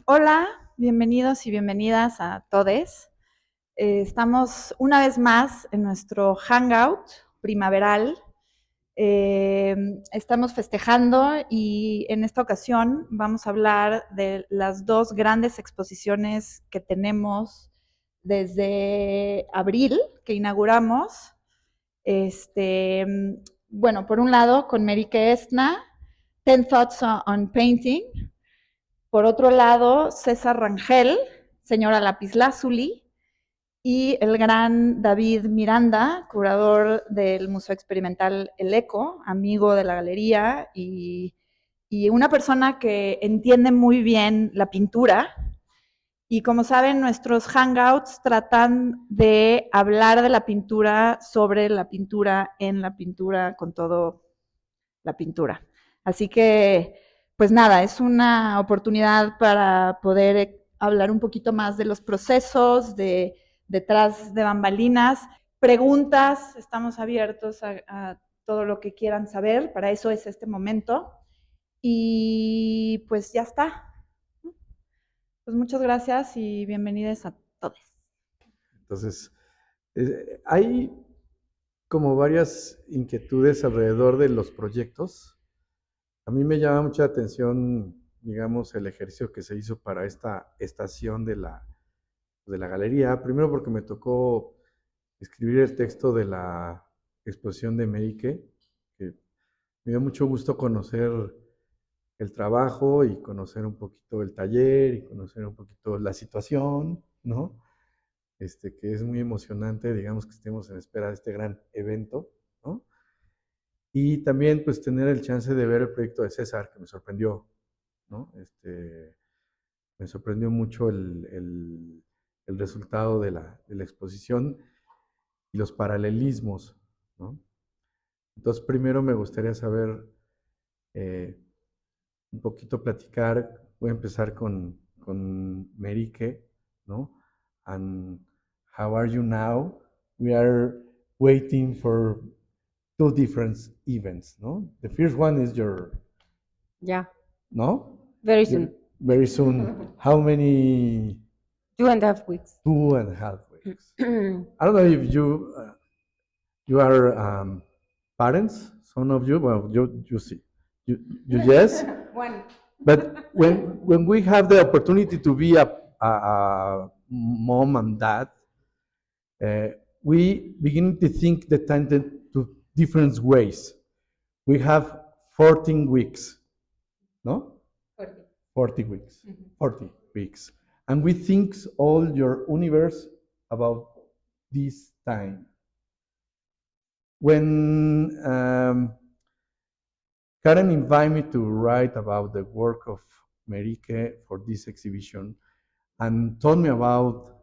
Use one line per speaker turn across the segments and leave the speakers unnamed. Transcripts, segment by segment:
Hola, bienvenidos y bienvenidas a todos. Estamos una vez más en nuestro hangout primaveral. Estamos festejando y en esta ocasión vamos a hablar de las dos grandes exposiciones que tenemos desde abril, que inauguramos. Este, bueno, por un lado, con Merike Estna, 10 Thoughts on Painting. Por otro lado, César Rangel, señora Lapislázuli, y el gran David Miranda, curador del Museo Experimental El Eco, amigo de la galería y una persona que entiende muy bien la pintura. Y como saben, nuestros hangouts tratan de hablar de la pintura, sobre la pintura, en la pintura, con todo la pintura. Así que, pues nada, es una oportunidad para poder hablar un poquito más de los procesos, de detrás de bambalinas, preguntas, estamos abiertos a todo lo que quieran saber, para eso es este momento. Y pues ya está. Pues muchas gracias y bienvenidos a todos.
Entonces, hay como varias inquietudes alrededor de los proyectos. A mí me llama mucha atención, digamos, el ejercicio que se hizo para esta estación de la galería. Primero porque me tocó escribir el texto de la exposición de Meike, que me dio mucho gusto conocer el trabajo y conocer un poquito el taller y conocer un poquito la situación, ¿no? Que es muy emocionante, digamos, que estemos en espera de este gran evento, ¿no? Y también, pues, tener el chance de ver el proyecto de César, que me sorprendió, ¿no? Me sorprendió mucho el resultado de la exposición y los paralelismos, ¿no? Entonces, primero me gustaría saber, eh, un poquito platicar, voy a empezar con Merike, ¿no? And how are you now? We are waiting for two different events, no? The first one is your,
Yeah,
no?
very
Your,
soon.
very soon. How many?
2.5 weeks.
2.5 weeks. I don't know if you are parents, some of you. Well, you see, you yes.
One.
But when we have the opportunity to be a mom and dad, uh, we begin to think the time to different ways. We have 14 weeks, no?
40.
40 weeks, 40 weeks. And we think all your universe about this time. When Karen invited me to write about the work of Merike for this exhibition and told me about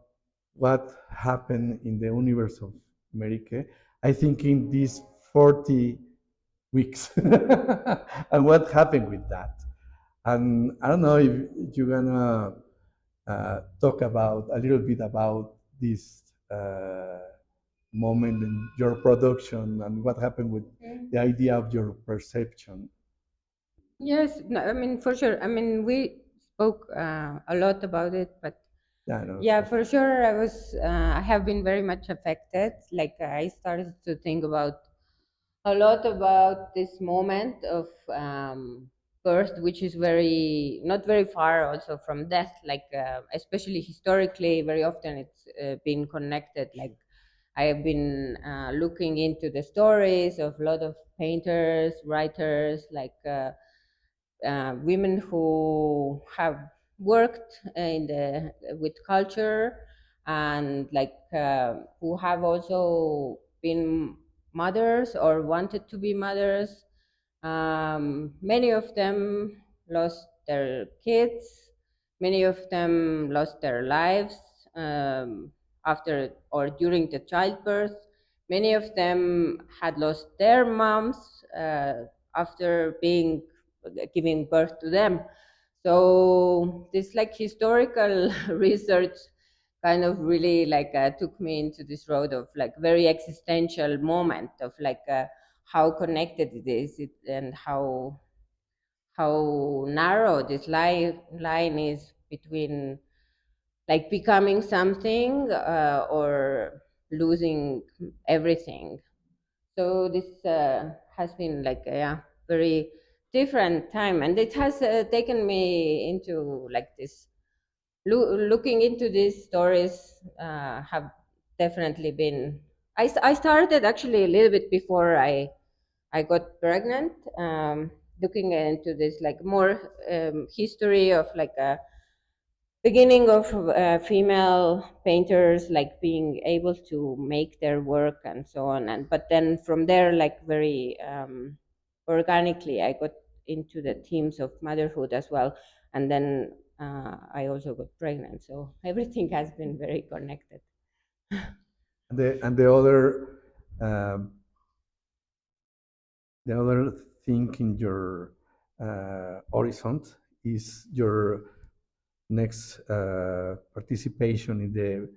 what happened in the universe of Merike, I think in these 40 weeks and what happened with that. And I don't know if you're gonna talk about a little bit about this moment in your production and what happened with the idea of your perception.
Yes, no, I mean, for sure. I mean, we spoke a lot about it, but
Yeah, no,
yeah, for sure, I have been very much affected. Like, I started to think about a lot about this moment of birth, which is not very far also from death. Like, especially historically, very often it's been connected. Like, I have been looking into the stories of a lot of painters, writers, like women who have worked with culture, and like who have also been mothers or wanted to be mothers. Many of them lost their kids. Many of them lost their lives after or during the childbirth. Many of them had lost their moms after being giving birth to them. So this like historical research kind of really like took me into this road of like very existential moment of like how connected it is and how how narrow this line is between like becoming something or losing everything. So this has been like a very different time, and it has taken me into like this looking into these stories have definitely been. I started actually a little bit before I got pregnant, looking into this like more history of like a beginning of female painters like being able to make their work and so on, and but then from there like very organically I got into the themes of motherhood as well, and then I also got pregnant, so everything has been very connected.
And um, the other thing in your horizon is your next participation in the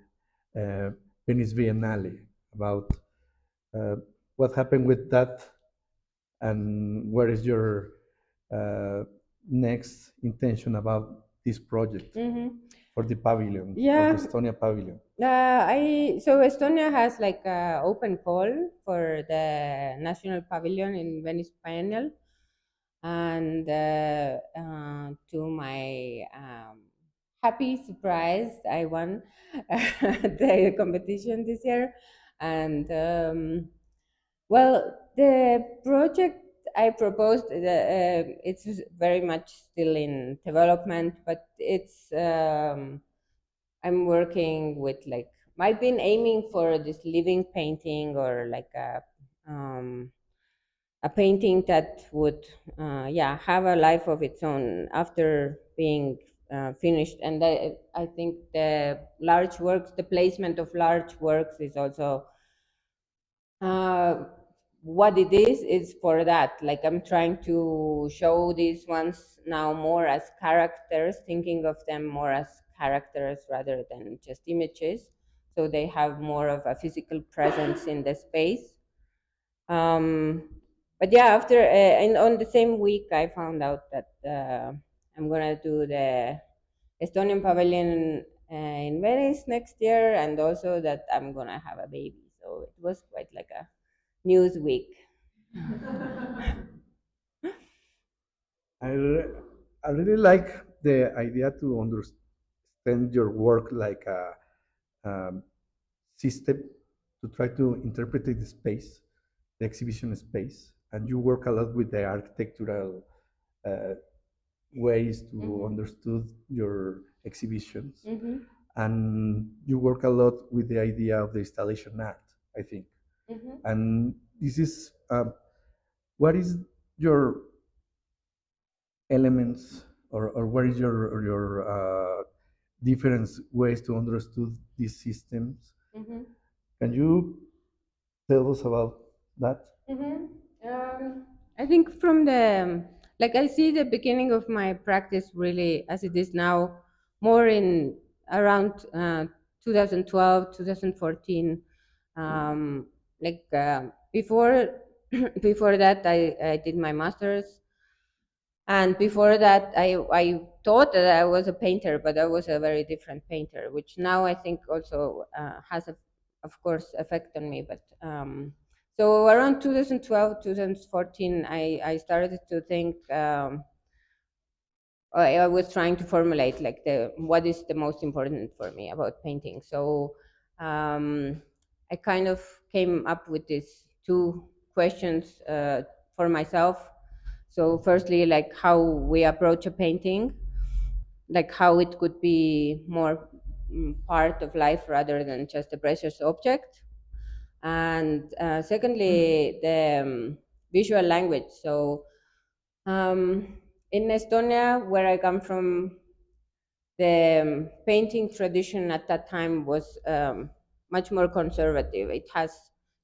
Venice Biennale. About uh, what happened with that, and what is your uh, next intention about this project
Hmm.
for the pavilion, for the
Yeah.
Estonia pavilion?
I so Estonia has like a open call for the national pavilion in Venice Biennial, and to my happy surprise, I won the competition this year, and well, the project I proposed, it's very much still in development, but it's. I'm working with like I've been aiming for this living painting or like a painting that would yeah have a life of its own after being finished. And I think the large works, the placement of large works is also uh, what it is for that. Like I'm trying to show these ones now more as characters, thinking of them more as characters rather than just images, so they have more of a physical presence in the space. um, but yeah, after and on the same week I found out that I'm gonna do the Estonian pavilion in Venice next year, and also that I'm gonna have a baby, so it was quite like a Newsweek.
I, re- I really like the idea to understand your work like a system to try to interpret the space, the exhibition space, and you work a lot with the architectural uh, ways to
Mhm.
understand your exhibitions,
Mhm.
and you work a lot with the idea of the installation art, I think.
Mhm.
And this is what is your elements, or what is your different ways to understand these systems?
Mhm.
Can you tell us about that?
Mhm. I think from the like I see the beginning of my practice really as it is now, more in around 2012, 2014. Um, like before before that, I did my master's, and before that I thought that I was a painter, but I was a very different painter, which now I think also has a, of course, effect on me. But so around 2012, 2014, I started to think. I was trying to formulate like the what is the most important for me about painting. So um, I kind of came up with these two questions for myself. So firstly, like how we approach a painting, like how it could be more part of life rather than just a precious object. And secondly, the visual language. So in Estonia, where I come from, the painting tradition at that time was much more conservative. It has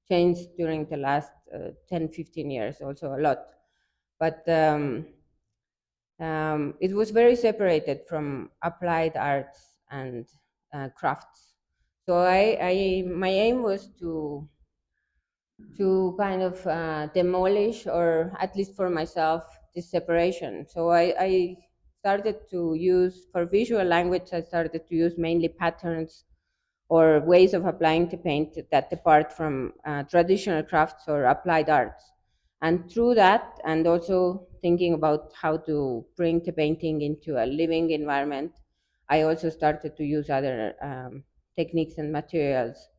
changed during the last 10, 15 years, also a lot. But it was very separated from applied arts and crafts. So my aim was to to kind of demolish, or at least for myself, this separation. So I started to use, for visual language, I started to use mainly patterns or ways of applying to paint that depart from traditional crafts or applied arts. And through that, and also thinking about how to bring the painting into a living environment, I also started to use other techniques and materials.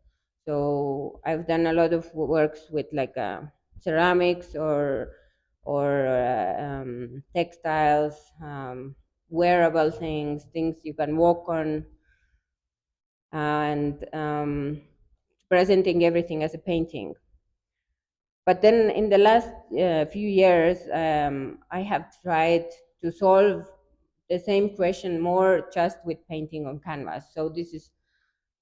So I've done a lot of works with like ceramics or textiles, wearable things, things you can walk on, and presenting everything as a painting. But then in the last few years, I have tried to solve the same question more just with painting on canvas. So this is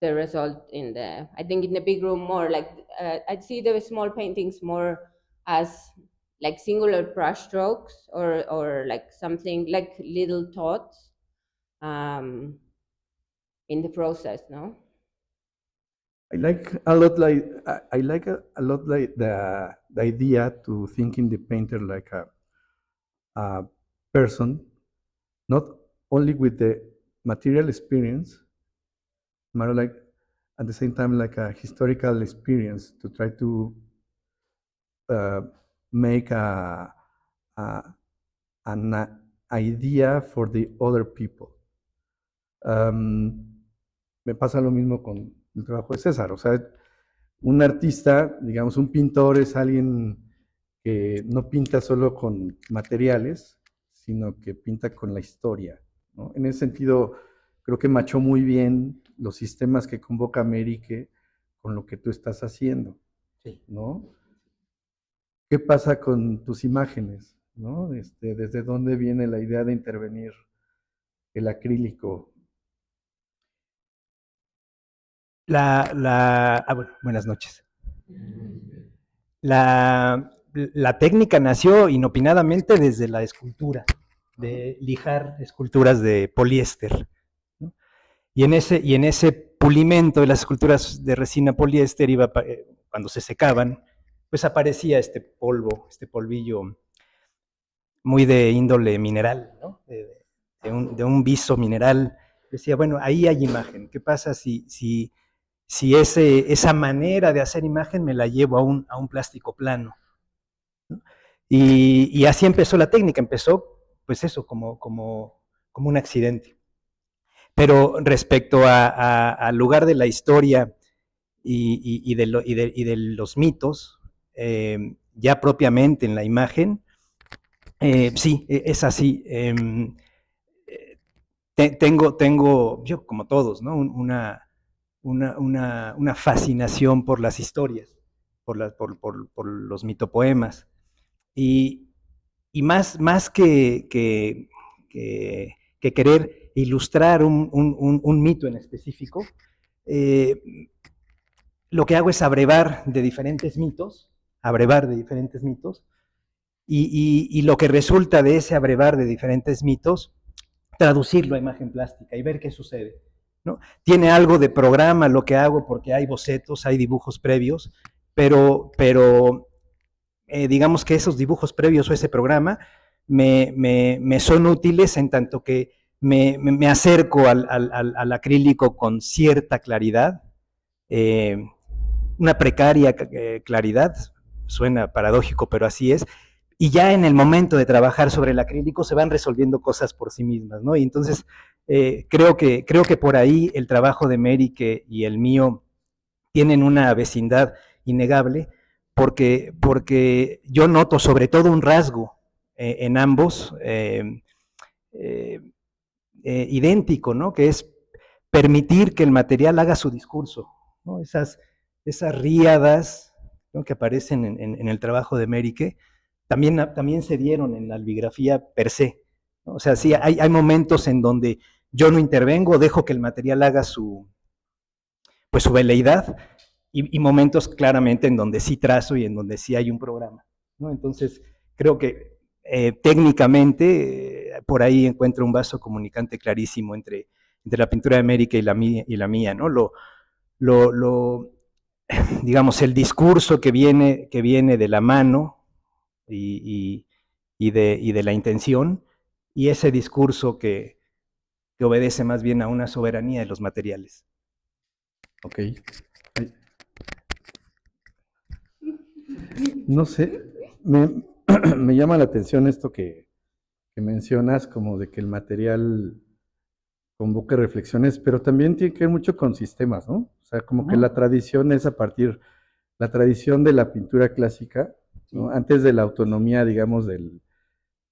the result in the, I think in the big room more like, I'd see the small paintings more as like singular brush strokes, or like something like little thoughts in the process, no?
I like a lot like I like a lot like the idea to thinking the painter like a person, not only with the material experience, but like at the same time like a historical experience to try to uh, make a an idea for the other people. Me pasa lo mismo con el trabajo de César, o sea, un artista, digamos, un pintor es alguien que no pinta solo con materiales, sino que pinta con la historia, ¿no? En ese sentido, creo que machó muy bien los sistemas que convoca Merique con lo que tú estás haciendo, sí, ¿no? ¿Qué pasa con tus imágenes? ¿No? ¿Desde dónde viene la idea de intervenir el acrílico?
Bueno, buenas noches. La técnica nació inopinadamente desde la escultura, de lijar esculturas de poliéster, ¿no? Y en ese pulimento de las esculturas de resina poliéster, cuando se secaban, pues aparecía este polvo, este polvillo muy de índole mineral, ¿no? de un viso mineral. Decía, bueno, ahí hay imagen. ¿Qué pasa si esa manera de hacer imagen me la llevo a un plástico plano? ¿No? Y así empezó la técnica, empezó pues eso, como un accidente. Pero respecto al lugar de la historia y de los mitos, ya propiamente en la imagen, sí, es así. Tengo, yo como todos, ¿no? Una fascinación por las historias, por los mitopoemas. Y más que querer ilustrar un mito en específico, lo que hago es abrevar de diferentes mitos, y lo que resulta de ese abrevar de diferentes mitos, traducirlo a imagen plástica y ver qué sucede, ¿no? Tiene algo de programa lo que hago porque hay bocetos, hay dibujos previos, pero digamos que esos dibujos previos o ese programa me son útiles en tanto que me acerco al acrílico con cierta claridad, una precaria claridad, suena paradójico, pero así es, y ya en el momento de trabajar sobre el acrílico se van resolviendo cosas por sí mismas, ¿no? Y entonces creo que por ahí el trabajo de Merique y el mío tienen una vecindad innegable, porque yo noto sobre todo un rasgo en ambos idéntico, ¿no? Que es permitir que el material haga su discurso, ¿no? Esas ríadas, ¿no?, que aparecen en el trabajo de Merique, también se dieron en la albigrafía per se, ¿no? O sea, sí, hay momentos en donde yo no intervengo, dejo que el material haga su veleidad, y momentos claramente en donde sí trazo y en donde sí hay un programa, ¿no? Entonces, creo que técnicamente por ahí encuentro un vaso comunicante clarísimo entre la pintura de América y la mía, ¿no? digamos, el discurso que viene de la mano y de la intención, y ese discurso que obedece más bien a una soberanía de los materiales.
Ok. No sé, me llama la atención esto que mencionas, como de que el material convoque reflexiones, pero también tiene que ver mucho con sistemas, ¿no? O sea, como que la tradición es la tradición de la pintura clásica, ¿no?
Sí.
Antes de la autonomía, digamos, del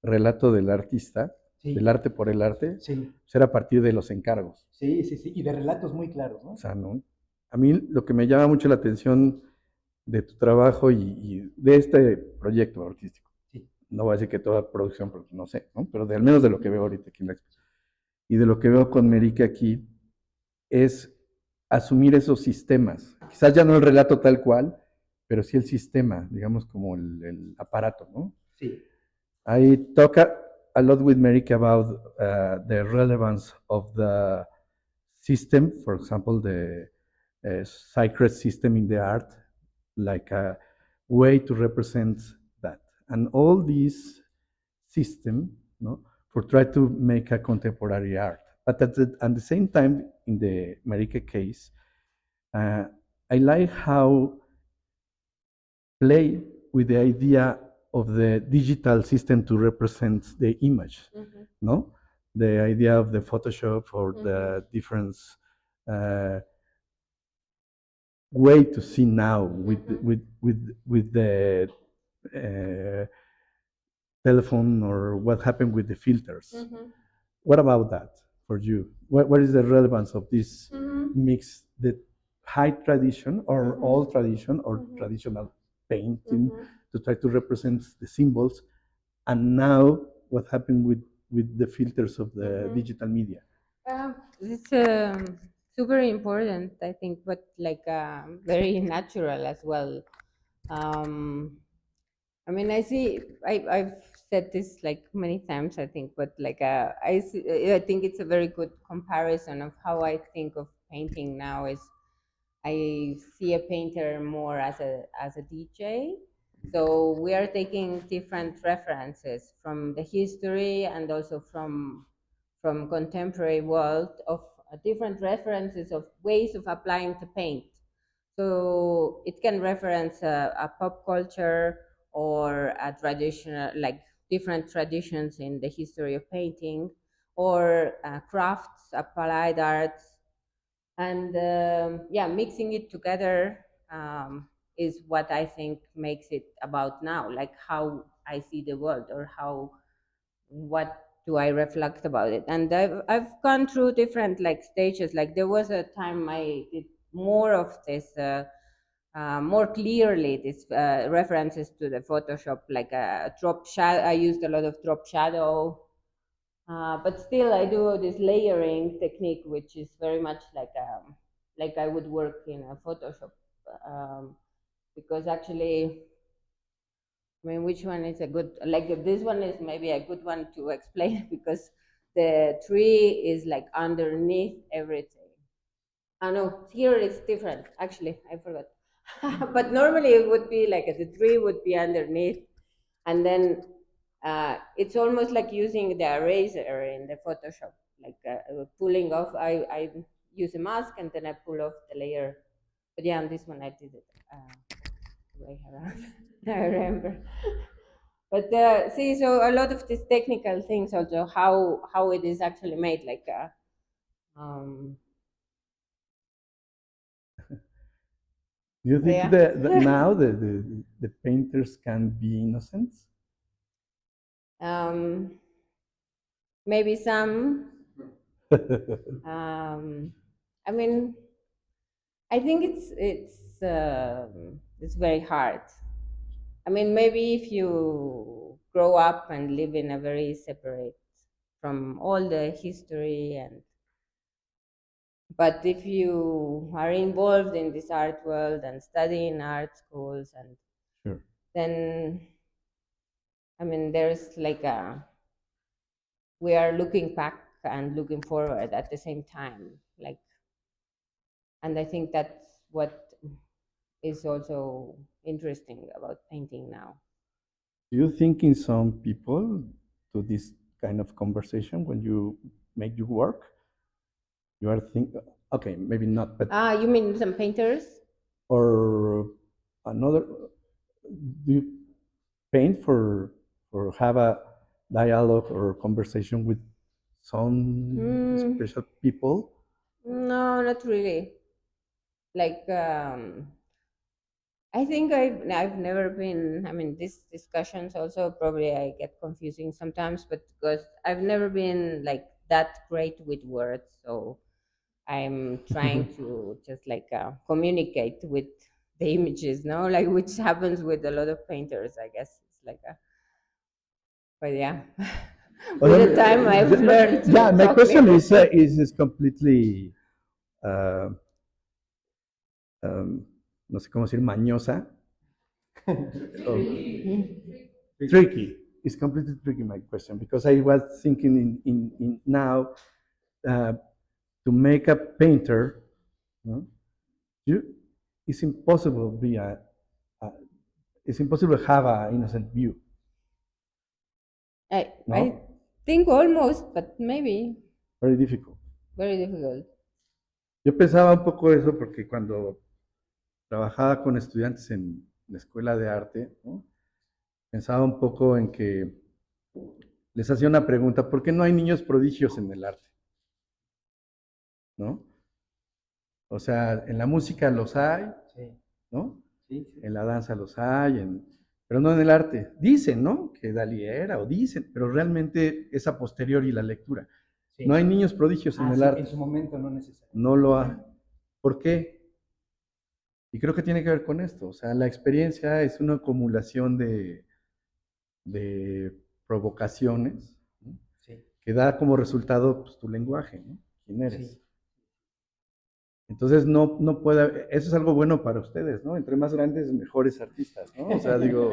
relato del artista,
Sí.
del arte por el arte,
Sí,
pues era a partir de los encargos.
sí, sí, sí, y de relatos muy claros, ¿no?
O sea, ¿no? A mí lo que me llama mucho la atención de tu trabajo y de este proyecto artístico,
Sí.
no voy a decir que toda producción, porque no sé, ¿no? Pero al menos de lo que veo ahorita aquí en la exposición, y de lo que veo con Merike aquí, es asumir esos sistemas. Quizás ya no el relato tal cual, pero sí el sistema, digamos como el aparato, ¿no?
Sí.
I talk a lot with Merike about the relevance of the system, for example, the sacred system in the art, like a way to represent that. And all these system, no, for try to make a contemporary art. But at the same time, in the Merike case, uh, I like how play with the idea of the digital system to represent the image, no? The idea of the Photoshop or the different uh, way to see now with the uh, telephone or what happened with the filters. What about that for you? What is the relevance of this mix, the high tradition or old tradition or traditional painting to try to represent the symbols, and now what happened with the filters of the digital media?
It's super important, I think, but like very natural as well. Um, I mean, I've said this like many times, I think, but like I think it's a very good comparison of how I think of painting now. Is I see a painter more as a DJ. So we are taking different references from the history and also from contemporary world of different references of ways of applying to paint. So it can reference a pop culture or a traditional, like different traditions in the history of painting, or crafts, applied arts, and yeah, mixing it together is what I think makes it about now, like how I see the world or how what do I reflect about it. And I've gone through different like stages. Like there was a time I did more of this more clearly this references to the Photoshop, like a drop shadow. I used a lot of drop shadow, but still I do this layering technique, which is very much like I would work in a Photoshop, um, because actually, I mean, which one is a good, like this one is maybe a good one to explain because the tree is like underneath everything. Oh no, here it's different. Actually, I forgot. But normally it would be like the tree would be underneath, and then it's almost like using the eraser in the Photoshop, like pulling off. I use a mask and then I pull off the layer. But yeah, on this one I did it way around. I remember. But see, so a lot of these technical things also how it is actually made, like um,
Do you think
yeah.
that now the painters can be innocent?
Maybe some. I mean, I think it's very hard. I mean, maybe if you grow up and live in a very separate from all the history, and but if you are involved in this art world and study in art schools, and
Sure.
then I mean, there's like a we are looking back and looking forward at the same time, like, and I think that's what is also interesting about painting now.
Do you think in some people to this kind of conversation when you make your work, you are thinking, okay, maybe not, but
You mean some painters?
or another, do you paint for have a dialogue or conversation with some special people?
No, not really. Like, I think I've never been. I mean, these discussions also probably I get confusing sometimes, but because I've never been like that great with words, so I'm trying to just like communicate with the images, no, like which happens with a lot of painters, I guess. It's like a, but yeah, with the time I've learned to
Yeah, my
talk
question
like
is completely, uh, no sé cómo decir, mañosa. Oh, tricky. It's completely tricky, my question, because I was thinking in now to make a painter, no? you, it's impossible to be a, it's impossible to have an innocent view,
I
no?
think almost, but maybe
Very difficult.
very difficult.
Yo pensaba un poco eso porque cuando trabajaba con estudiantes en la escuela de arte, ¿no? Pensaba un poco en que les hacía una pregunta, ¿por qué no hay niños prodigios en el arte? ¿No? O sea, en la música los hay, ¿no? En la danza los hay, pero no en el arte. Dicen, ¿no? Que Dalí era, o dicen, pero realmente es a posteriori la lectura. No hay niños prodigios en el arte.
En su momento no necesariamente.
No lo hay. ¿Por qué? Y creo que tiene que ver con esto. O sea, la experiencia es una acumulación de provocaciones, ¿no? Que da como resultado pues, tu lenguaje, ¿no? ¿Quién eres?
Sí.
Entonces no puede, eso es algo bueno para ustedes, ¿no? Entre más grandes, mejores artistas, ¿no? O sea, digo,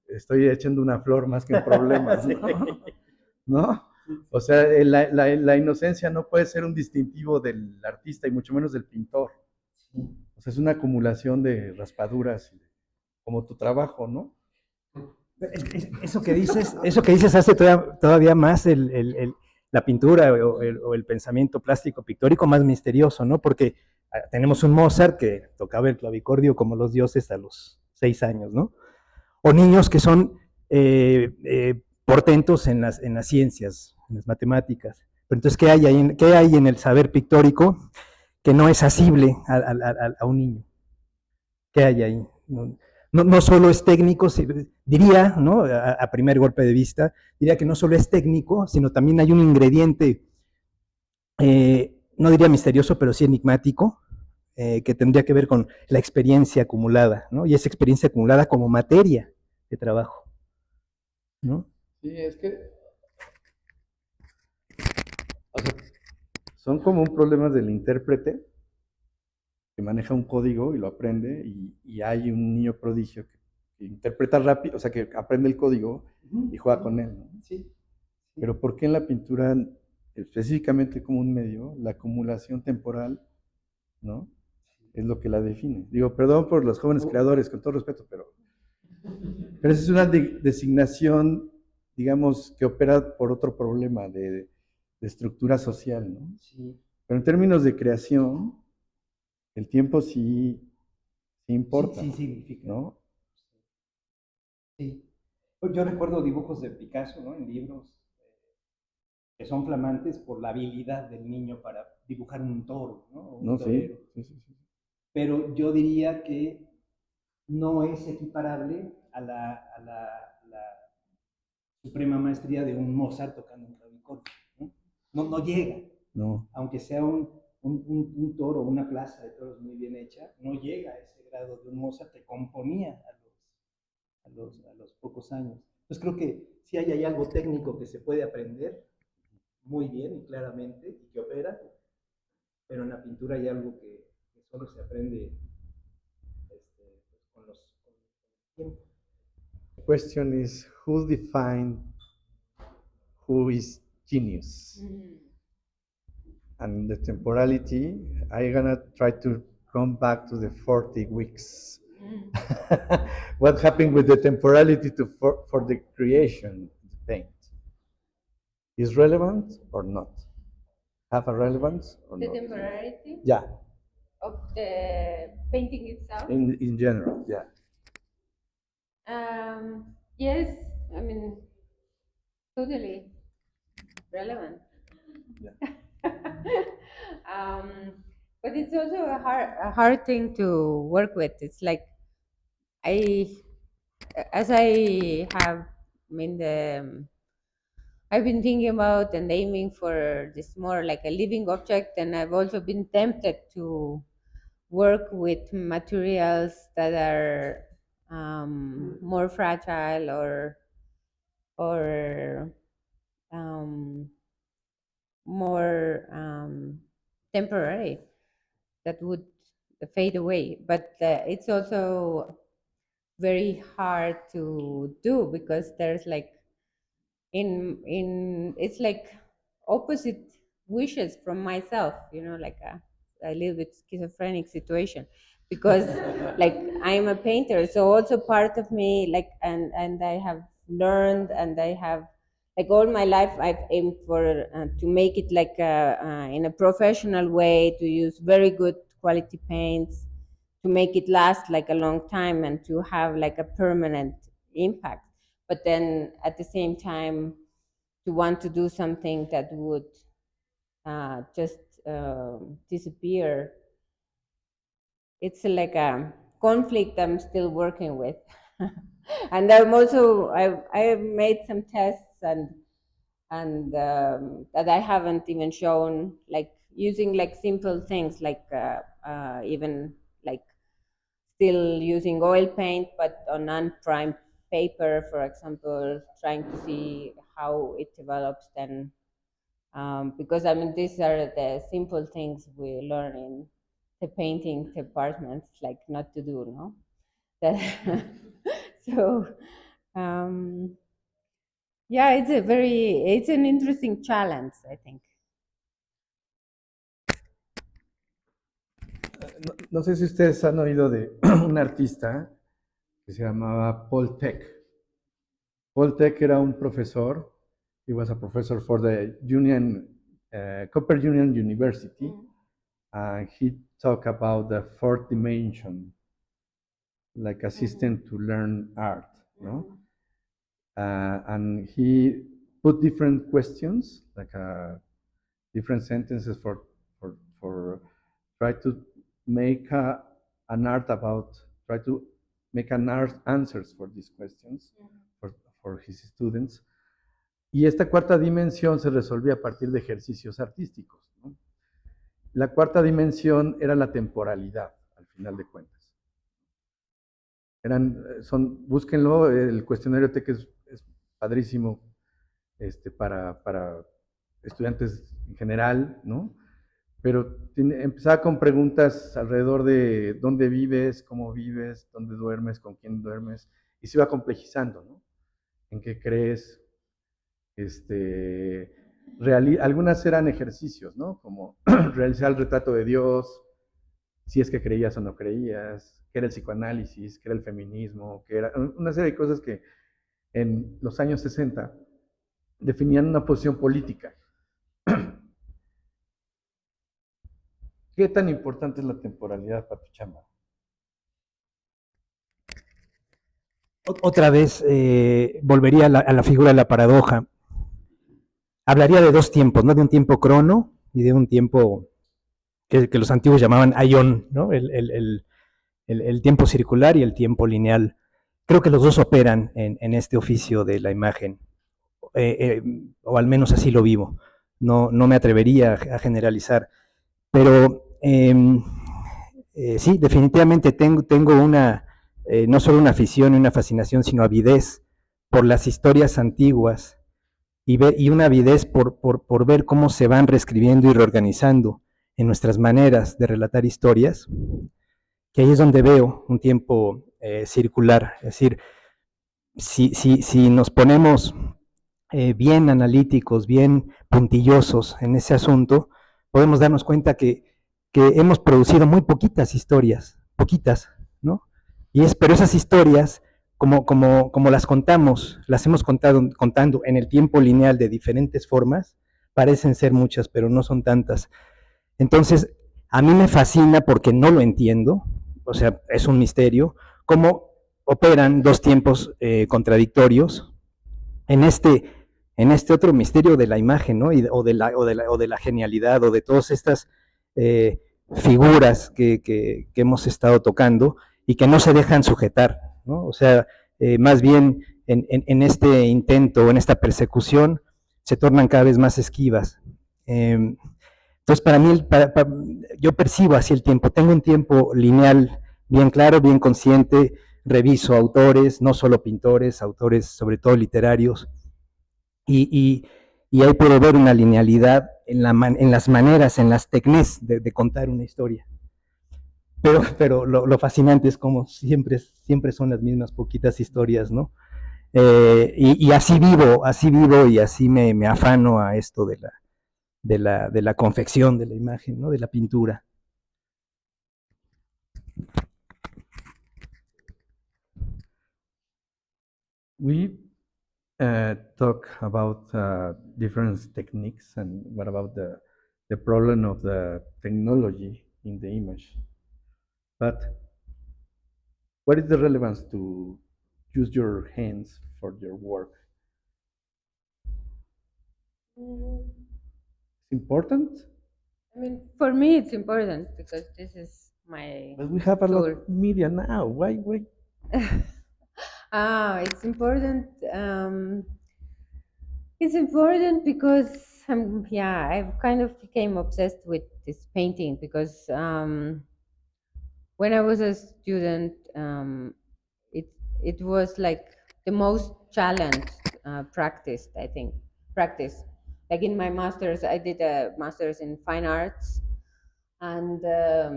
estoy echando una flor más que un problema, ¿no? ¿No? O sea, la inocencia no puede ser un distintivo del artista y mucho menos del pintor. O sea, es una acumulación de raspaduras, como tu trabajo, ¿no?
Eso que dices hace todavía más la pintura o el pensamiento plástico pictórico más misterioso, ¿no? Porque tenemos un Mozart que tocaba el clavicordio como los dioses a los 6 años, ¿no? O niños que son portentos en las ciencias, en las matemáticas. Pero entonces, ¿qué hay en el saber pictórico que no es asible a un niño? ¿Qué hay ahí? No solo es técnico, diría, ¿no? A primer golpe de vista, diría que no solo es técnico, sino también hay un ingrediente, no diría misterioso, pero sí enigmático, que tendría que ver con la experiencia acumulada, ¿no? Y esa experiencia acumulada como materia de trabajo, ¿no?
Sí, es que, o sea, son como un problema del intérprete que maneja un código y lo aprende, y hay un niño prodigio que interpreta rápido, o sea, que aprende el código y juega con él, ¿no?
Sí.
Pero ¿por qué en la pintura, específicamente como un medio, la acumulación temporal, ¿no? Es lo que la define. Digo, perdón por los jóvenes creadores, con todo respeto, pero esa es una designación, digamos, que opera por otro problema de estructura social, ¿no?
Sí.
Pero en términos de creación, el tiempo sí importa,
Sí, significa.
¿no?
Sí. Yo recuerdo dibujos de Picasso, ¿no? En libros que son flamantes por la habilidad del niño para dibujar un toro, ¿no? O un
No,
torero.
sí.
Pero yo diría que no es equiparable a la suprema maestría de un Mozart tocando un clavicordio, ¿no? No llega.
No.
Aunque sea un toro, una plaza de toros muy bien hecha, no llega a ese grado de un Mozart que componía a los pocos años. Entonces creo que sí hay algo técnico que se puede aprender muy bien y claramente y que opera, pero en la pintura hay algo que solo se aprende pues, con el tiempo.
The question is, who define who is genius? And the temporality, I'm gonna try to come back to the 40 weeks. What happened with the temporality for the creation of the paint? Is relevant or not? Have a relevance or
The
not?
temporality
Yeah,
of the painting itself.
in general, yeah.
Yes, I mean, totally relevant.
Yeah.
um, but it's also a hard thing to work with. It's like as I have, I mean, I've been thinking about and aiming for this more like a living object, and I've also been tempted to work with materials that are more fragile or more temporary, that would fade away. But it's also very hard to do because there's like in it's like opposite wishes from myself, you know, like a little bit schizophrenic situation, because like I'm a painter, so also part of me, like, and I have learned, and I have, like, all my life I've aimed for to make it like in a professional way, to use very good quality paints, to make it last like a long time and to have like a permanent impact. But then at the same time, to want to do something that would just disappear, it's like a conflict I'm still working with. And I've made some tests and that I haven't even shown, like using like simple things like even like still using oil paint, but on unprimed paper, for example, trying to see how it develops then. Because I mean, these are the simple things we learn in the painting departments, like not to do, no? That so, yeah, it's an interesting challenge, I think.
No sé si ustedes han oído de un artista que se llamaba Paul Thek. Paul Thek era un profesor. He was a professor for the Cooper Union University. He talked about the fourth dimension, like a system to learn art, no? And he put different questions, like different sentences for try to make an art about, try to make an art answers for these questions for his students. Y esta cuarta dimensión se resolvía a partir de ejercicios artísticos, ¿no? La cuarta dimensión era la temporalidad, al final de cuentas. Búsquenlo, el cuestionario TEC es padrísimo para estudiantes en general, ¿no? Pero empezaba con preguntas alrededor de dónde vives, cómo vives, dónde duermes, con quién duermes, y se iba complejizando, ¿no? ¿En qué crees? Algunas eran ejercicios, ¿no? Como realizar el retrato de Dios, si es que creías o no creías, qué era el psicoanálisis, qué era el feminismo, qué era una serie de cosas que en los años 60 definían una posición política. ¿Qué tan importante es la temporalidad para tu chamba?
Otra vez volvería a la figura de la paradoja. Hablaría de dos tiempos, ¿no? De un tiempo crono y de un tiempo que los antiguos llamaban aion, ¿no? El tiempo circular y el tiempo lineal. Creo que los dos operan en este oficio de la imagen, o al menos así lo vivo. No me atrevería a generalizar, pero sí, definitivamente tengo una, no solo una afición y una fascinación, sino avidez por las historias antiguas y una avidez por ver cómo se van reescribiendo y reorganizando en nuestras maneras de relatar historias, que ahí es donde veo un tiempo circular. Es decir, si nos ponemos bien analíticos, bien puntillosos en ese asunto, podemos darnos cuenta que que hemos producido muy poquitas historias, poquitas, ¿no? Pero esas historias, como las contamos, las hemos contando en el tiempo lineal de diferentes formas, parecen ser muchas, pero no son tantas. Entonces, a mí me fascina porque no lo entiendo, o sea, es un misterio, cómo operan dos tiempos contradictorios en este otro misterio de la imagen, ¿no? O de la genialidad, o de todas estas figuras que hemos estado tocando y que no se dejan sujetar, ¿no? O sea, más bien en este intento, en esta persecución, se tornan cada vez más esquivas. Entonces, para mí, yo percibo así el tiempo, tengo un tiempo lineal bien claro, bien consciente, reviso autores, no solo pintores, autores sobre todo literarios, y ahí puedo ver una linealidad en las maneras, en las técnicas de contar una historia. Pero lo fascinante es como siempre son las mismas poquitas historias, ¿no? Y así vivo y así me afano a esto de la confección de la imagen, ¿no? De la pintura.
We talk about different techniques and what about the problem of the technology in the image. But what is the relevance to use your hands for your work? It's important?
I mean, for me, it's important because this is my
But we have a lot
tool.
of media now. Why?
It's important. It's important because I've kind of became obsessed with this painting because when I was a student, it was like the most challenged practice. Like in my master's, I did a master's in fine arts, and I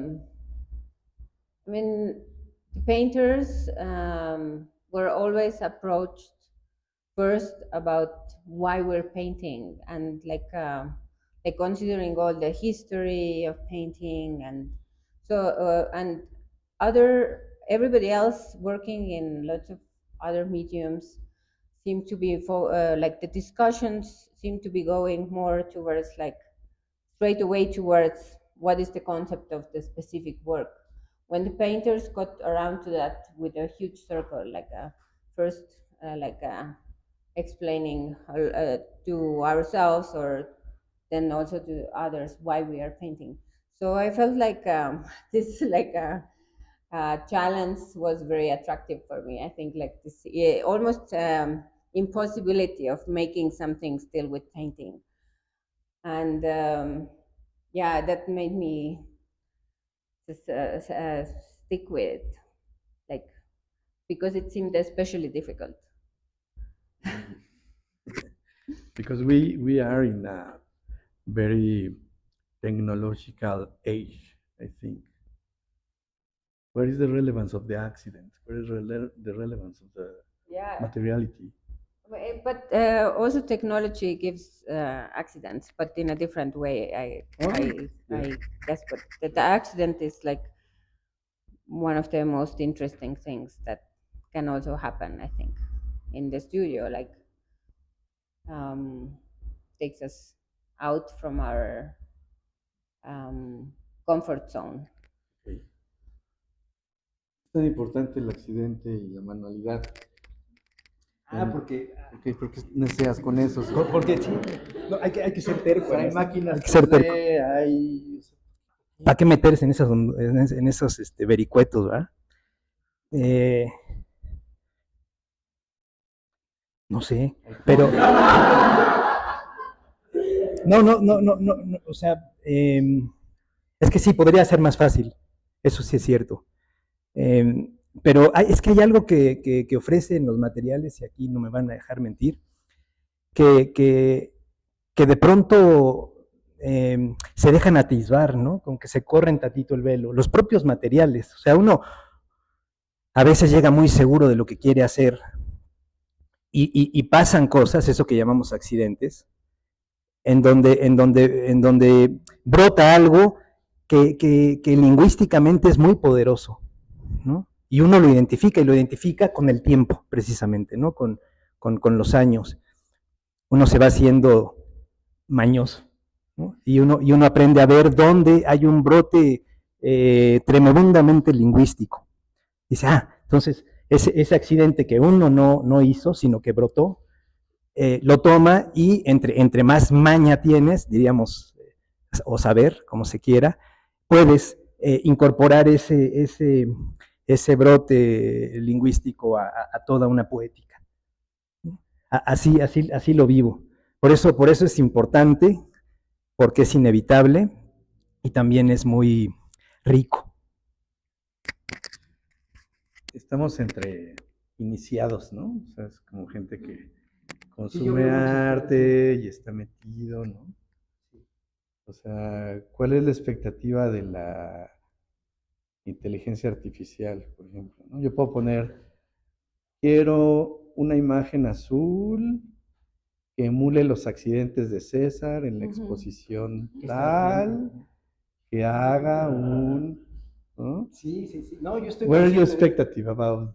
mean, the painters were always approached first about why we're painting, and like considering all the history of painting, and so and everybody else working in lots of other mediums seem to be like the discussions seem to be going more towards like straight away towards what is the concept of the specific work. When the painters got around to that with a huge circle, like first explaining to ourselves or then also to others why we are painting. So I felt like this challenge was very attractive for me. I think like this almost impossibility of making something still with painting, and that made me just stick with it, like because it seemed especially difficult.
Because we are in a very technological age, I think. Where is the relevance of the accident? Where is the relevance of the
Yeah,
materiality?
but also technology gives accidents, but in a different way. I guess, but the accident is like one of the most interesting things that can also happen. I think in the studio, like takes us out from our comfort zone.
Okay. Es tan importante el accidente y la manualidad.
Porque
¿Por qué neceas con eso?
porque sí, no, hay que ser terco.
Hay máquinas
hay que ser terco.
hay...
¿Para qué meterse en esos vericuetos, verdad? No sé, pero no, o sea, es que sí, podría ser más fácil, eso sí es cierto. Pero es que hay algo que ofrecen los materiales, y aquí no me van a dejar mentir, que de pronto se dejan atisbar, ¿no? Con que se corren tantito el velo, los propios materiales. O sea, uno a veces llega muy seguro de lo que quiere hacer y pasan cosas, eso que llamamos accidentes, en donde brota algo que lingüísticamente es muy poderoso, ¿no? Y uno lo identifica con el tiempo, precisamente, ¿no? Con los años. Uno se va haciendo mañoso, ¿no? Y uno aprende a ver dónde hay un brote tremendamente lingüístico. Dice, entonces, ese accidente que uno no hizo, sino que brotó, lo toma y entre más maña tienes, diríamos, o saber, como se quiera, puedes incorporar ese brote lingüístico a toda una poética. Así lo vivo. Por eso es importante, porque es inevitable y también es muy rico.
Estamos entre iniciados, ¿no? O sea, es como gente que
Sí, yo
consume
veo mucha
arte y está metido, ¿no? O sea, ¿cuál es la expectativa de la inteligencia artificial, por ejemplo? ¿no? Yo puedo poner, quiero una imagen azul que emule los accidentes de César en la exposición tal, que haga un... ¿no?
Sí. No, yo estoy
What are your
consciente de-
expectative about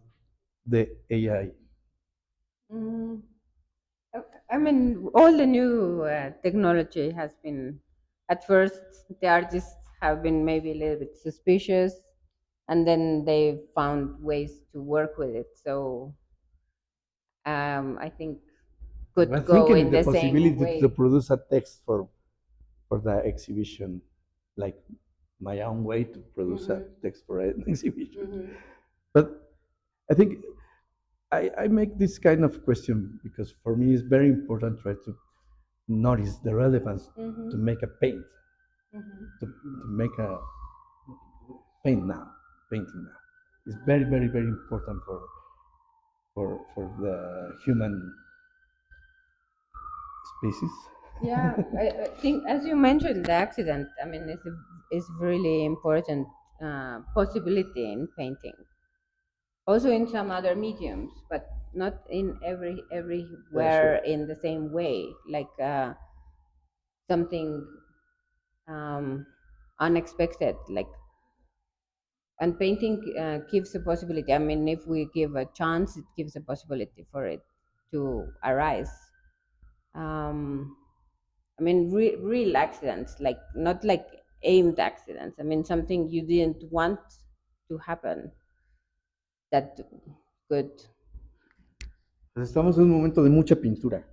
the AI?
Mm, I mean, all the new technology has been, at first, the artists have been maybe a little bit suspicious, and then they found ways to work with it. So I think could
I'm
go
thinking
in
the
the same
possibility to
way.
produce a text for the exhibition, like my own way to produce a text for an exhibition. But I think I make this kind of question because for me it's very important try to notice the relevance to make a paint, to make a painting now. It's very, very, very important for the human species.
Yeah, I think as you mentioned, the accident. I mean, it's really important possibility in painting. Also in some other mediums, but not in everywhere in the same way. Like something um, unexpected, like, and painting gives a possibility. I mean, if we give a chance, it gives a possibility for it to arise. I mean, real accidents, like not like aimed accidents. I mean, something you didn't want to happen that could.
Pues estamos en un momento de mucha pintura.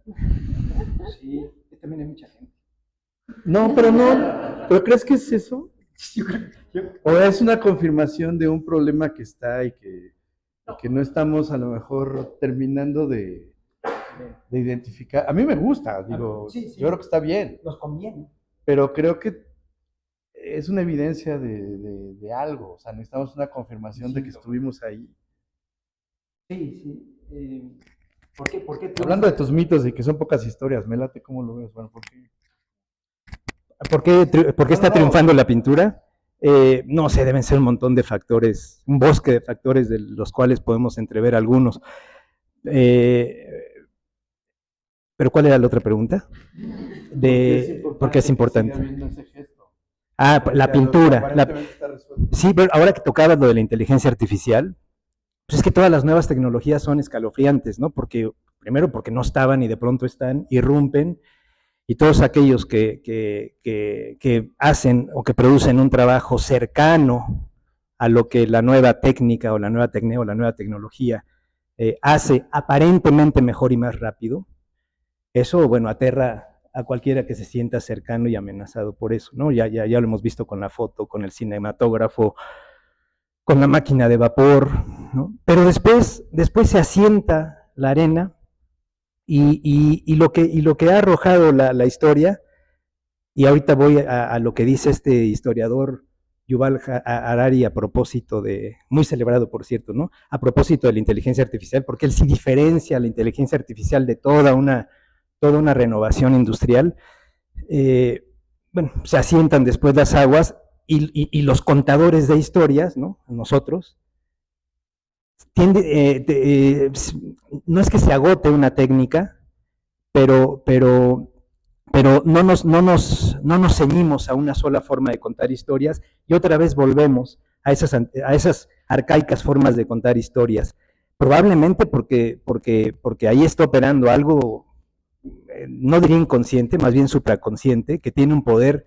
Sí, también hay mucha gente.
No, ¿pero crees que es eso? ¿O es una confirmación de un problema que está y que no estamos a lo mejor terminando de identificar? A mí me gusta, digo,
Sí.
yo creo que está bien,
Nos conviene.
pero creo que es una evidencia de algo, o sea, necesitamos una confirmación de que estuvimos ahí.
Sí. ¿Por qué
Hablando de tus mitos y que son pocas historias, me late cómo lo ves, bueno, ¿por qué?
¿Por qué está triunfando la pintura? No sé, deben ser un montón de factores, un bosque de factores de los cuales podemos entrever algunos. Pero ¿cuál era la otra pregunta? ¿Por qué es importante? La pintura. Sí, pero ahora que tocabas lo de la inteligencia artificial, pues es que todas las nuevas tecnologías son escalofriantes, ¿no? Primero porque no estaban y de pronto están, irrumpen, y todos aquellos que hacen o que producen un trabajo cercano a lo que la nueva técnica o la nueva tecnología hace aparentemente mejor y más rápido, eso, bueno, aterra a cualquiera que se sienta cercano y amenazado por eso, ¿no? Ya lo hemos visto con la foto, con el cinematógrafo, con la máquina de vapor, ¿no? Pero después se asienta la arena y lo que ha arrojado la historia, y ahorita voy a lo que dice este historiador Yuval Harari a propósito muy celebrado por cierto, ¿no? A propósito de la inteligencia artificial, porque él sí diferencia la inteligencia artificial de toda una renovación industrial. Bueno, se asientan después las aguas y los contadores de historias, ¿no? Nosotros, no es que se agote una técnica, pero pero no nos ceñimos a una sola forma de contar historias y otra vez volvemos a esas arcaicas formas de contar historias. Probablemente porque ahí está operando algo, no diría inconsciente, más bien supraconsciente, que tiene un poder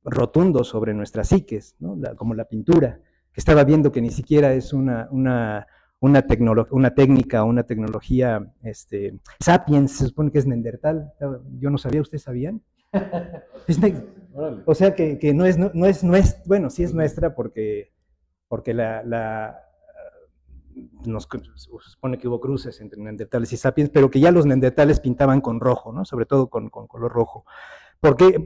rotundo sobre nuestras psiques, ¿no? Como la pintura, que estaba viendo que ni siquiera es una técnica, una tecnología, sapiens, se supone que es neandertal, yo no sabía, ¿ustedes sabían? O sea que no es, bueno, sí es nuestra porque se supone que hubo cruces entre neandertales y sapiens, pero que ya los neandertales pintaban con rojo, ¿no? Sobre todo con color rojo. Porque,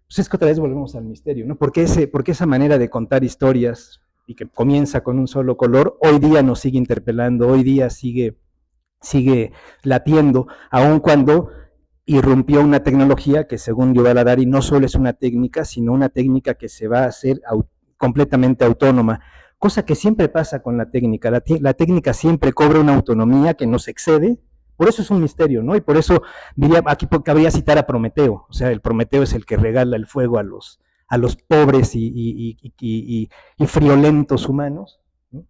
pues es que otra vez volvemos al misterio, ¿no? ¿Por qué esa manera de contar historias y que comienza con un solo color, hoy día nos sigue interpelando, hoy día sigue latiendo, aun cuando irrumpió una tecnología que según Yuval Harari no solo es una técnica, sino una técnica que se va a hacer completamente autónoma, cosa que siempre pasa con la técnica. La técnica siempre cobra una autonomía que nos excede, por eso es un misterio, ¿no? Y por eso diría, aquí cabría citar a Prometeo, o sea, el Prometeo es el que regala el fuego a los pobres y friolentos humanos, ¿no?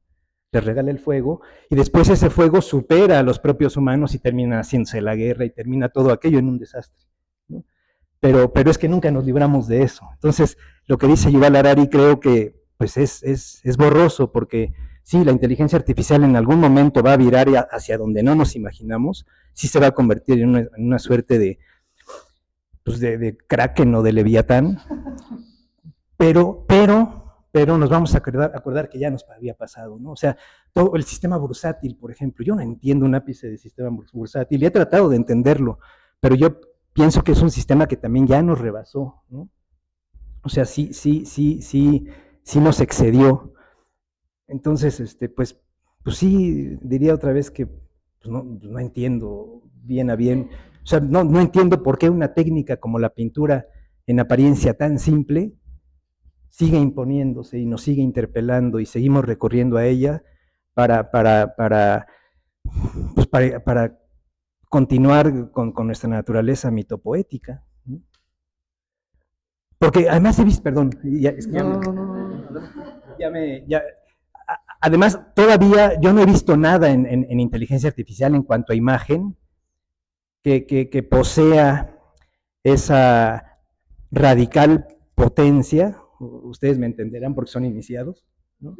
Les regala el fuego, y después ese fuego supera a los propios humanos y termina haciéndose la guerra y termina todo aquello en un desastre, ¿no? Pero es que nunca nos libramos de eso. Entonces, lo que dice Yuval Harari creo que pues es borroso, porque sí, la inteligencia artificial en algún momento va a virar hacia donde no nos imaginamos, sí se va a convertir en una suerte pues de Kraken o de Leviatán, pero nos vamos a acordar que ya nos había pasado, ¿no? O sea, todo el sistema bursátil, por ejemplo, yo no entiendo un ápice de sistema bursátil y he tratado de entenderlo, pero yo pienso que es un sistema que también ya nos rebasó, ¿no? O sea, sí nos excedió. Entonces, pues sí, diría otra vez que pues no entiendo bien a bien, o sea, no entiendo por qué una técnica como la pintura en apariencia tan simple sigue imponiéndose y nos sigue interpelando y seguimos recurriendo a ella para, para, para, pues para continuar con nuestra naturaleza mitopoética. ¿No? Porque además he visto, perdón, además todavía yo no he visto nada en inteligencia artificial en cuanto a imagen que posea esa radical potencia, ustedes me entenderán porque son iniciados, ¿no?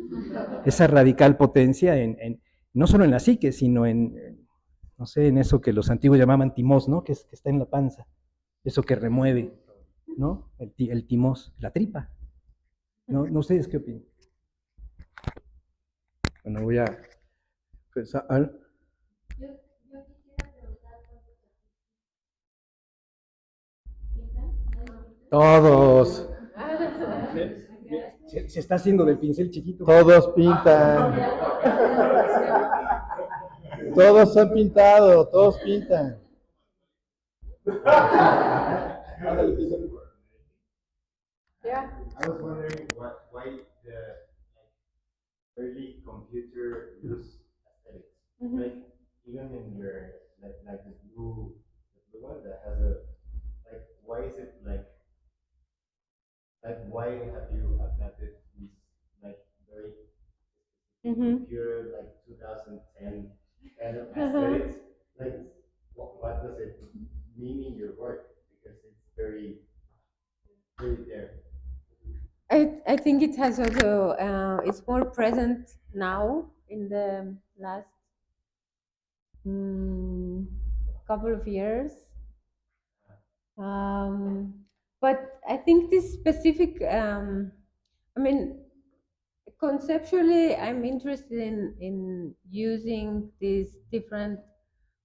Esa radical potencia no solo en la psique, sino no sé, en eso que los antiguos llamaban timos, ¿no? Que está en la panza, eso que remueve, ¿no? El timos, la tripa. ¿No ustedes qué opinan?
Bueno, voy a pensar. Todos.
Se está haciendo del pincel chiquito.
Todos pintan. Todos han pintado, todos pintan.
Yeah. I was wondering why the early computer use aesthetics. Mm-hmm. Like even in your like the blue one that has a why is it why have you adapted this very computer 2010 kind of aesthetics? Like what does it mean in your work? Because it's very there.
I think it has also it's more present now in the last couple of years. But I think this specific, I mean, conceptually, I'm interested in using these different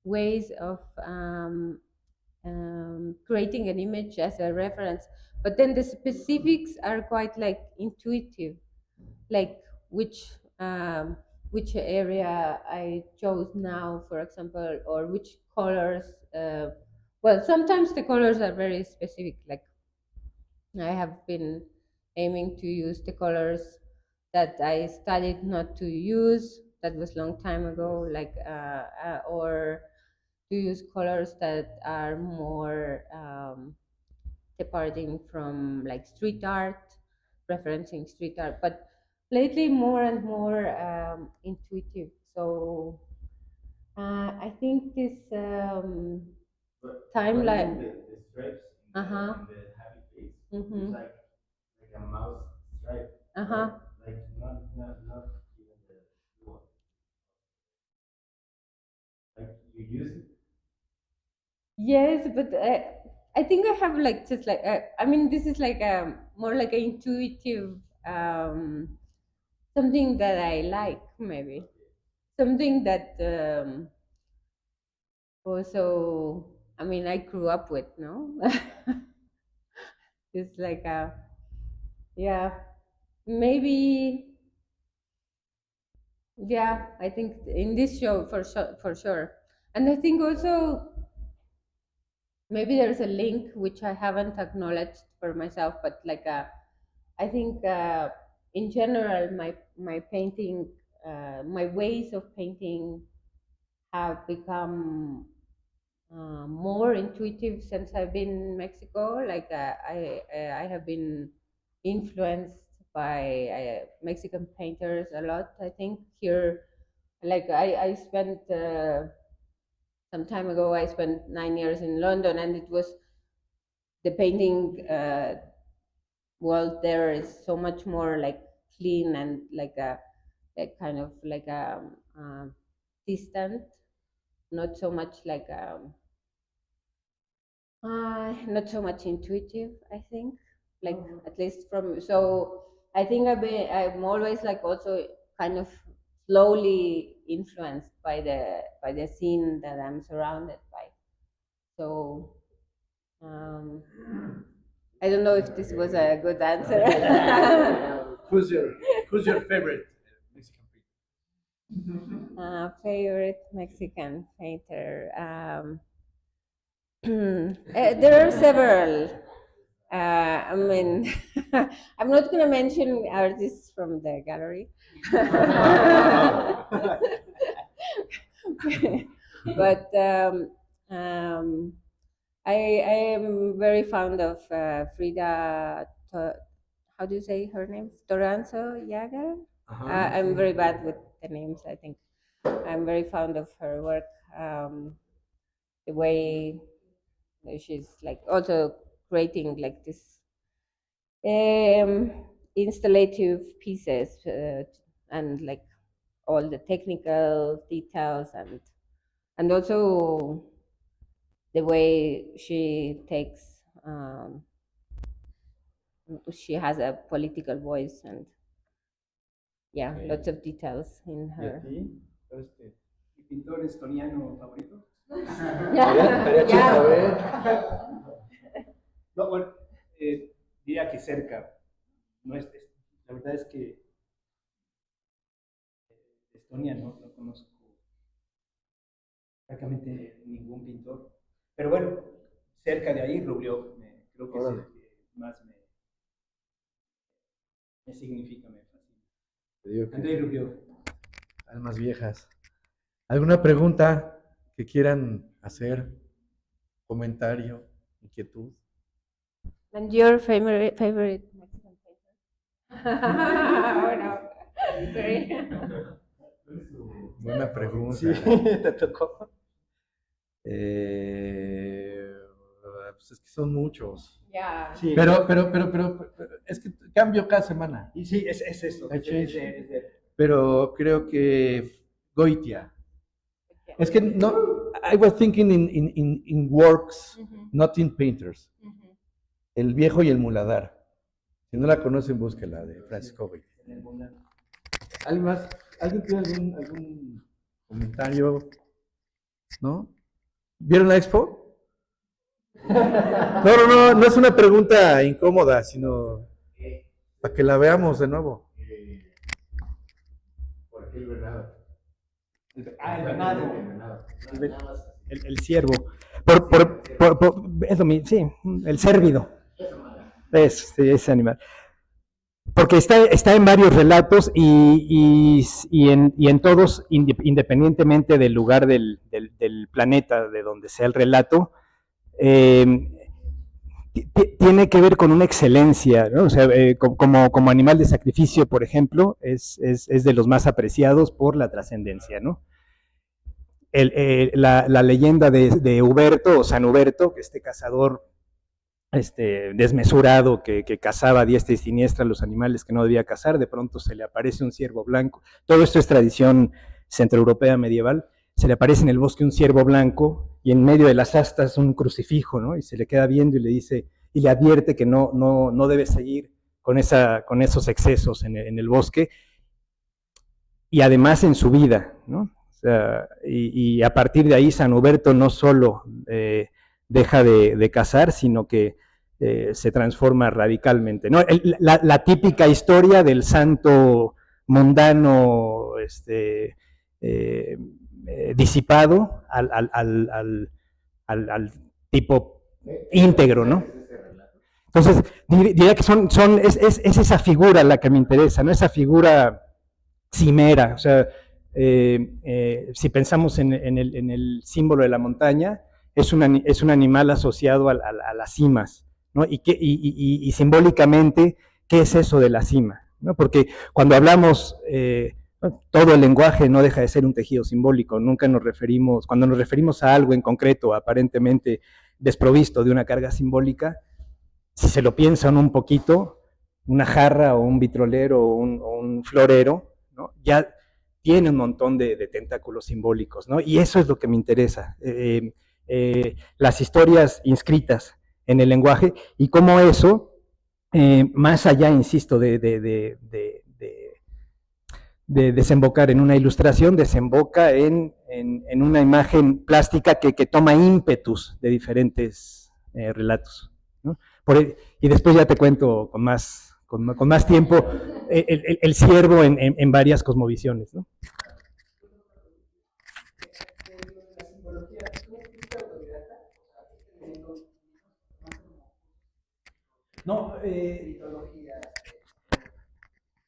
ways of creating an image as a reference. But then the specifics are quite intuitive, like which area I chose now, for example, or which colors. Well, sometimes the colors are very specific. Like I have been aiming to use the colors that I studied not to use. That was long time ago. Or to use colors that are more departing from like street art, referencing street art, but lately more and more intuitive. So I think this
But
timeline.
the stripes
Uh-huh.
and the happy face
Mhm.
is like a mouse stripe.
Uh-huh.
Right? Like not even the blue one. Like you use it.
Yes, but I think I have like just like I mean this is like more like an intuitive something that I like maybe something that also I mean I grew up with no it's like a yeah maybe yeah I think in this show for sure and I think also maybe there's a link which I haven't acknowledged for myself, but like I think in general my painting, my ways of painting have become more intuitive since I've been in Mexico. Like I have been influenced by Mexican painters a lot. I think here, like I spent. Some time ago, I spent 9 years in London, and it was the painting world there is so much more like clean and like a kind of like a distant, not so much like not so much intuitive. I think, like at least from so. I think I'm always like also kind of slowly influenced by the scene that I'm surrounded by. So I don't know if this was a good answer.
Who's your favorite Mexican painter?
Favorite Mexican painter. There are several. I mean, I'm not going to mention artists from the gallery. But I am very fond of Frida. How do you say her name? Toranzo Jager. I'm very bad with the names. I think I'm very fond of her work. The way she's like also creating like this um, installative pieces and like all the technical details and also the way she takes she has a political voice and yeah lots of details in
¿Y a
her.
ti? ¿Cuál es tu-
¿Mi pintor estoniano favorito?
Estaría chido saber.
No, bueno, diría que cerca. No es, la verdad es que de Estonia no conozco prácticamente ningún pintor. Pero bueno, cerca de ahí, Rubliov, creo que es el que más me significa, me fascina.
Te digo que
Andrei Rubliov.
almas viejas. ¿Alguna pregunta que quieran hacer? ¿Comentario? ¿Inquietud?
And your favorite Mexican painter? Oh, no. Sorry.
Buena pregunta.
Sí, te tocó.
Pues es que son muchos.
Yeah.
Sí.
Pero es que cambio cada semana.
Y sí, es eso.
I
Es
change.
de-
Pero creo que Goitia. Es que no, I was thinking in works, not in painters. El viejo y el muladar. Si no la conocen, búsquela, de Francisco Goitia. ¿Alguien tiene algún comentario? ¿No? ¿Vieron la expo? No es una pregunta incómoda, sino para que la veamos de nuevo.
¿Por qué el venado?
El venado.
El venado.
El ciervo. Es lo mismo, sí, el cérvido. Es ese animal. Porque está en varios relatos y en todos, independientemente del lugar del planeta de donde sea el relato, tiene que ver con una excelencia, ¿no? O sea, como animal de sacrificio, por ejemplo, es de los más apreciados por la trascendencia, ¿no? La leyenda de Huberto, o San Huberto, que este cazador desmesurado que cazaba a diestra y siniestra los animales que no debía cazar, de pronto se le aparece un ciervo blanco. Todo esto es tradición centroeuropea medieval. Se le aparece en el bosque un ciervo blanco y en medio de las astas un crucifijo, ¿no? Y se le queda viendo y le dice, y le advierte que no debe seguir con esos excesos en el bosque, y además en su vida, ¿no? O sea, y a partir de ahí San Huberto no solo deja de cazar, sino que se transforma radicalmente, ¿no? La típica historia del santo mundano disipado al tipo íntegro, ¿no? Entonces, diría que es esa figura la que me interesa, ¿no? Esa figura cimera, o sea, si pensamos en el símbolo de la montaña, es un animal asociado a las cimas, ¿no? Y simbólicamente, ¿qué es eso de la cima? ¿No? Porque cuando hablamos, todo el lenguaje no deja de ser un tejido simbólico, cuando nos referimos a algo en concreto, aparentemente desprovisto de una carga simbólica, si se lo piensan un poquito, una jarra o un vitrolero o un florero, ¿no? Ya tiene un montón de tentáculos simbólicos, ¿no? Y eso es lo que me interesa, las historias inscritas en el lenguaje y cómo eso, más allá, insisto, de desembocar en una ilustración, desemboca en una imagen plástica que toma ímpetus de diferentes relatos, ¿no? Y después ya te cuento con más tiempo el ciervo en varias cosmovisiones, ¿no? No,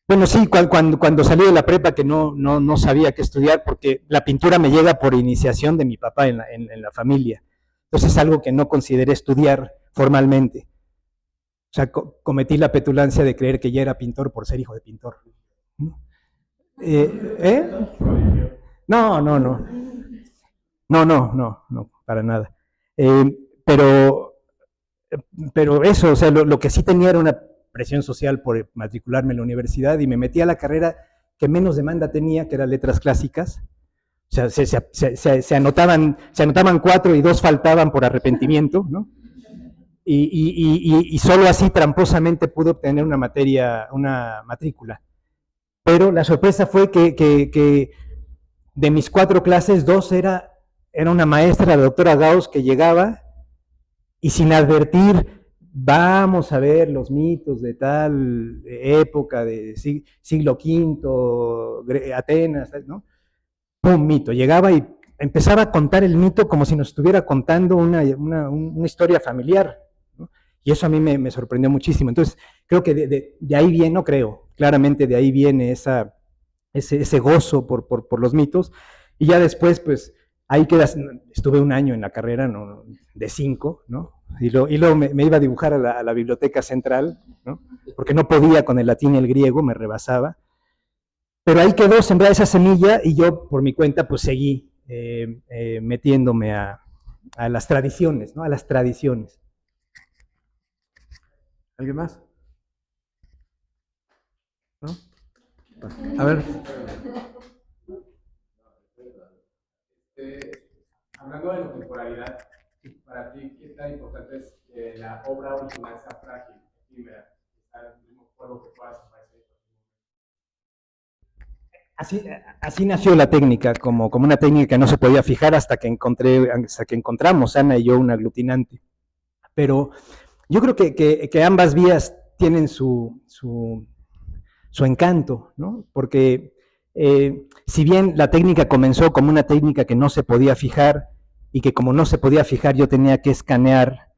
bueno, sí, cuando salí de la prepa que no sabía qué estudiar, porque la pintura me llega por iniciación de mi papá en la familia. Entonces es algo que no consideré estudiar formalmente. O sea, cometí la petulancia de creer que ya era pintor por ser hijo de pintor. No, para nada. Pero eso, o sea, lo que sí tenía era una presión social por matricularme en la universidad y me metí a la carrera que menos demanda tenía, que era letras clásicas. O sea, se anotaban 4 y 2 faltaban por arrepentimiento, ¿no? Y solo así tramposamente pude obtener una matrícula. Pero la sorpresa fue que de mis 4 clases, 2 era una maestra, la doctora Gauss, que llegaba y sin advertir, vamos a ver los mitos de tal época, de siglo V, Atenas, ¿no? Un mito, llegaba y empezaba a contar el mito como si nos estuviera contando una historia familiar, ¿no? Y eso a mí me sorprendió muchísimo. Entonces, creo que de ahí viene, no creo, claramente de ahí viene ese gozo por los mitos. Y ya después, pues, ahí quedas, estuve un año en la carrera, ¿no? De 5, ¿no? Y luego me iba a dibujar a la biblioteca central, ¿no? Porque no podía con el latín y el griego, me rebasaba. Pero ahí quedó sembrada esa semilla y yo, por mi cuenta, pues seguí metiéndome a las tradiciones, ¿no? A las tradiciones.
¿Alguien más? ¿No? A ver.
Hablando de la temporalidad, para ti, ¿qué tan importante es que la obra original sea frágil, efímera, estar en el mismo polvo que pueda desaparecer?
Así nació la técnica, como una técnica que no se podía fijar hasta que encontramos, Ana y yo, un aglutinante. Pero yo creo que ambas vías tienen su encanto, ¿no? Porque si bien la técnica comenzó como una técnica que no se podía fijar, y que como no se podía fijar yo tenía que escanear,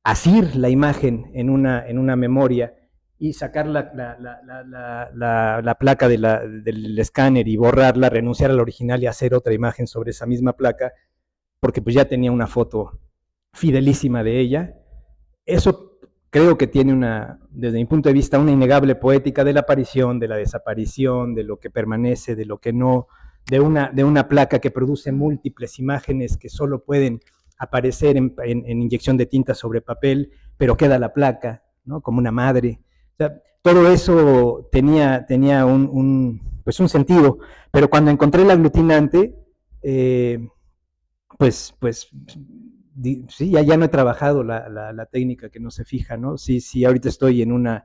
asir la imagen en una memoria, y sacar la placa del escáner y borrarla, renunciar al original y hacer otra imagen sobre esa misma placa, porque pues ya tenía una foto fidelísima de ella. Eso creo que tiene desde mi punto de vista, una innegable poética de la aparición, de la desaparición, de lo que permanece, de lo que no, de una placa que produce múltiples imágenes que solo pueden aparecer en inyección de tinta sobre papel, pero queda la placa, ¿no? Como una madre. O sea, todo eso tenía pues un sentido, pero cuando encontré el aglutinante, pues sí, ya no he trabajado la técnica que no se fija, ¿no? Sí, ahorita estoy en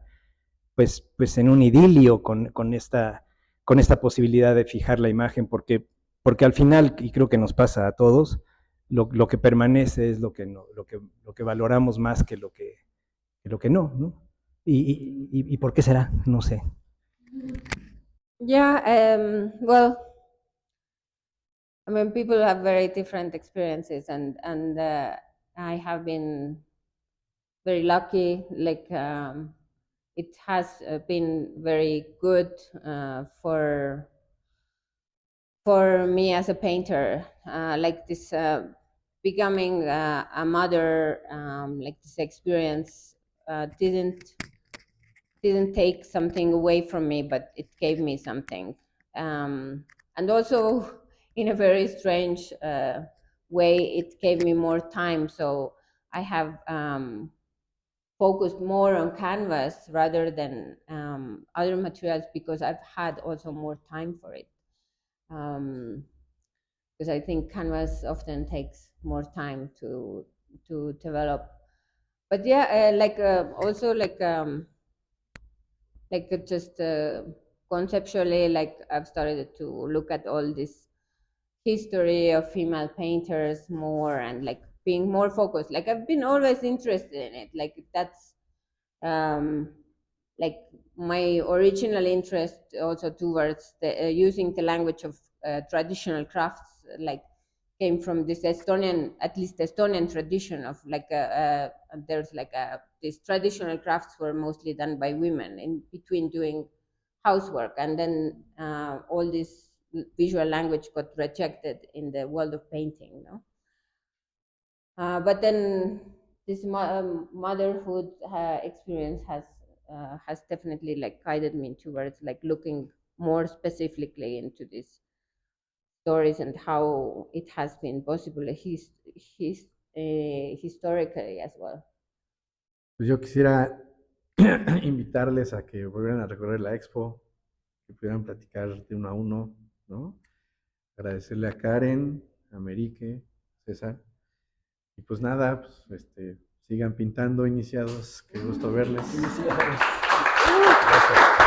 pues en un idilio con esta posibilidad de fijar la imagen, porque al final, y creo que nos pasa a todos, lo que permanece es lo que valoramos más que lo que no. ¿Y por qué será? No sé.
Yeah, well, I mean, people have very different experiences, and I have been very lucky. Like, it has been very good for me as a painter. Like this, becoming a mother, like this experience didn't take something away from me, but it gave me something. And also, in a very strange way, it gave me more time. So I have focused more on canvas rather than other materials, because I've had also more time for it. Because I think canvas often takes more time to develop. But yeah, also just conceptually, like I've started to look at all this history of female painters more, and like being more focused. Like I've been always interested in it. Like that's like my original interest also towards using the language of traditional crafts, like came from this Estonian, at least Estonian tradition of like there's like these traditional crafts were mostly done by women in between doing housework, and then all this visual language got rejected in the world of painting, no? But then this motherhood experience has definitely like guided me towards like looking more specifically into these stories and how it has been possible historically as well.
Pues yo quisiera invitarles a que vuelvan a recorrer la expo, que pudieran platicar de uno a uno, ¿no? Agradecerle a Karen, a Merique, César. Y pues nada, pues sigan pintando, iniciados. Qué gusto verles.
Iniciados.
Gracias.